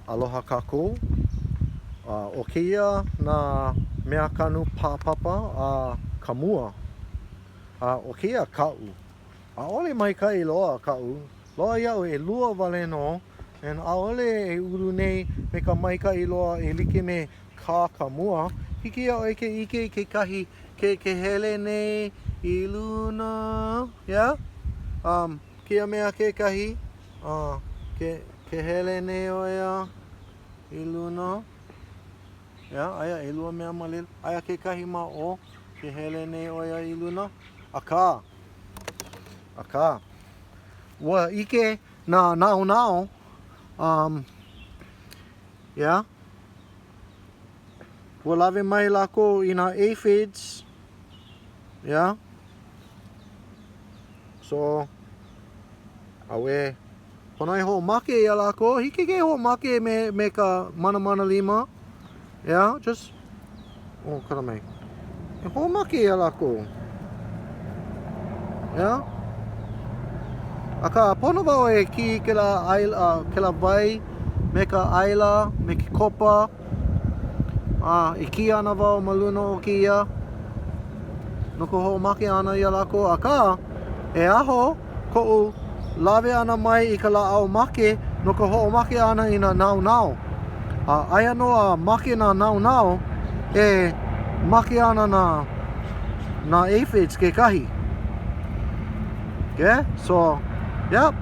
Aloha kākou. O keia nā mea kanu pāpapa a ka mua. O keia ka'u. ʻAʻole maikaʻi loa ka'u. Loa ia'u e lua wale no. And ʻaʻole e ulu nei me ka maikaʻi loa e like me ka mua. Hiki ia'u e ke ike kekahi ke hele nei I luna. Yeah? Kia mea kekahi. Ke hele nei o ia I luna. Yeah, aia e lua mea malil. Aia kekahi ma o ke hele nei o ia I luna. Aka. Ua ike nā nao. Yeah. Ua lawe mai lako I nā aphids. Yeah. So, awe. Ponai ho make ia lako. Hiki ke ho make me ka mana lima. Yeah, just. Oh, kara mai. E ho make ia lako. Yeah. Aka pono wau e ki ke la aila, ke la vai me ka aila, me ke kopa. E ki ana wau ma luna o ki ia. No ko ho make ana ia lako. Aka e aho ko'u lawe ana mai I ka la'au make no ka ho make ana I nā nao. Aia no a make nā nao e make ana nā aphids kekahi. Okay? So, yep.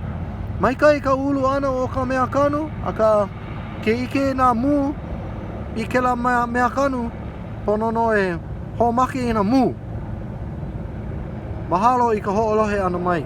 Maikai ka ulu ana o ka mea kanu, aka ke ike nā mū I ke la mea kanu, pono no e ho make I nā mū. Mahalo I ka ho'olohe ana mai.